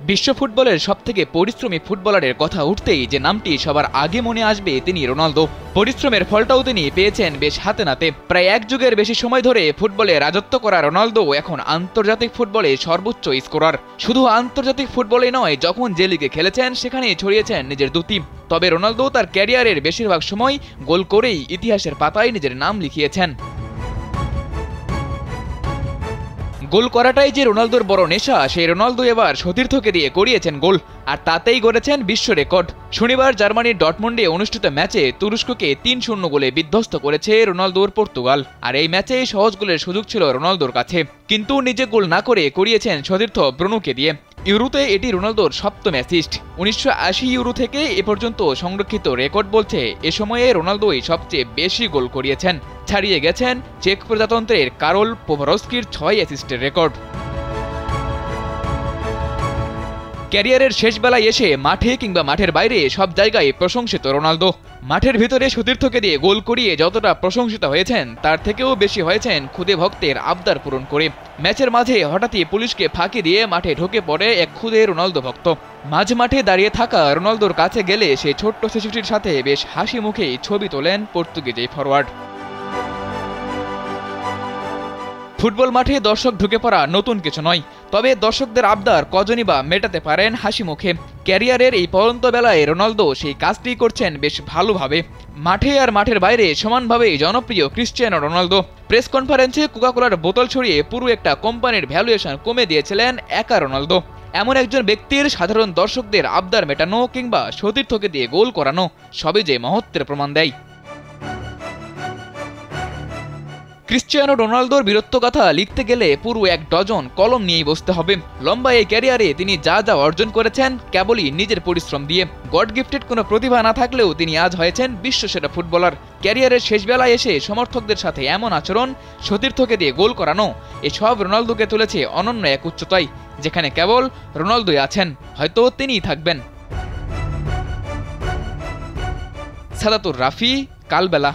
বিশ্ব ফুটবলের সবথেকে পরিশ্রমী ফুটবলারের কথা উঠতেই যে নামটি সবার আগে মনে আসবে তিনি রোনালদো। পরিশ্রমের ফলটাও তিনি পেয়েছেন বেশ হাতে নাতে। প্রায় এক যুগের বেশি সময় ধরে ফুটবলে রাজত্ব করা রোনালদো এখন আন্তর্জাতিক ফুটবলে সর্বোচ্চ স্কোরার। শুধু আন্তর্জাতিক ফুটবলে নয়, যখন যে লিগে খেলেছেন সেখানেই ছড়িয়েছেন নিজের দ্যুতি। তবে রোনালদো তার ক্যারিয়ারের বেশিরভাগ সময় গোল করেই ইতিহাসের পাতায় নিজের নাম লিখিয়েছেন। গোল করাটাই যে রোনালদোর বড় নেশা, সেই রোনালদো এবার সতীর্থকে দিয়ে করিয়েছেন গোল, আর তাতেই গড়েছেন বিশ্ব রেকর্ড। শনিবার জার্মানির ডটমুন্ডে অনুষ্ঠিত ম্যাচে তুরস্ককে ৩-০ গোলে বিধ্বস্ত করেছে রোনালদোর পর্তুগাল। আর এই ম্যাচে সহজ গোলের সুযোগ ছিল রোনালদোর কাছে, কিন্তু নিজে গোল না করে করিয়েছেন সতীর্থ ব্রুনোকে দিয়ে। ইউরোতে এটি রোনালদোর সপ্তম অ্যাসিস্ট। ১৯৮০ ইউরো থেকে এ পর্যন্ত সংরক্ষিত রেকর্ড বলছে এ সময়ে রোনালদোই সবচেয়ে বেশি গোল করিয়েছেন, ছাড়িয়ে গেছেন চেক প্রজাতন্ত্রের কারল পোভারস্কির ৬ অ্যাসিস্টের রেকর্ড। ক্যারিয়ারের শেষ বেলায় এসে মাঠে কিংবা মাঠের বাইরে সব জায়গায় প্রশংসিত রোনালদো। মাঠের ভিতরে সতীর্থকে দিয়ে গোল করিয়ে যতটা প্রশংসিত হয়েছেন, তার থেকেও বেশি হয়েছেন খুদে ভক্তের আবদার পূরণ করে। ম্যাচের মাঝে হঠাৎই পুলিশকে ফাঁকি দিয়ে মাঠে ঢুকে পড়ে এক খুদে রোনালদো ভক্ত। মাঝ মাঠে দাঁড়িয়ে থাকা রোনালদোর কাছে গেলে সেই ছোট্ট শিশুটির সাথে বেশ হাসি মুখেই ছবি তোলেন পর্তুগিজ এই ফরওয়ার্ড। ফুটবল মাঠে দর্শক ঢুকে পড়া নতুন কিছু নয়, তবে দর্শকদের আবদার কজনই বা মেটাতে পারেন হাসি মুখে। ক্যারিয়ারের এই পরন্ত বেলায় রোনালদো সেই কাজটি করছেন বেশ ভালোভাবে। মাঠে আর মাঠের বাইরে সমানভাবে জনপ্রিয় ক্রিশ্চিয়ানো রোনালদো। প্রেস কনফারেন্সে কোকাকোলার বোতল ছড়িয়ে পুরো একটা কোম্পানির ভ্যালুয়েশন কমে দিয়েছিলেন একা রোনালদো। এমন একজন ব্যক্তির সাধারণ দর্শকদের আবদার মেটানো কিংবা সতীর্থকে দিয়ে গোল করানো, সবই যে মহত্বের প্রমাণ দেয়। ক্রিশ্চিয়ানো রোনালদোর বীরত্বগাথা লিখতে গেলে পুরো এক ডজন কলম নিয়েই বসতে হবে। লম্বা এই ক্যারিয়ারে তিনি যা যা অর্জন করেছেন কেবলই নিজের পরিশ্রম দিয়ে। গড গিফটেড কোনো প্রতিভা না থাকলেও তিনি আজ হয়েছেন বিশ্বসেরা ফুটবলার। ক্যারিয়ারের শেষ বেলায় এসে সমর্থকদের সাথে এমন আচরণ, সতীর্থকে দিয়ে গোল করানো, এসব রোনালদোকে তুলেছে অনন্য এক উচ্চতায়, যেখানে কেবল রোনালদোই আছেন, হয়তো তিনিই থাকবেন। সাদাতুর রাফি, কালবেলা।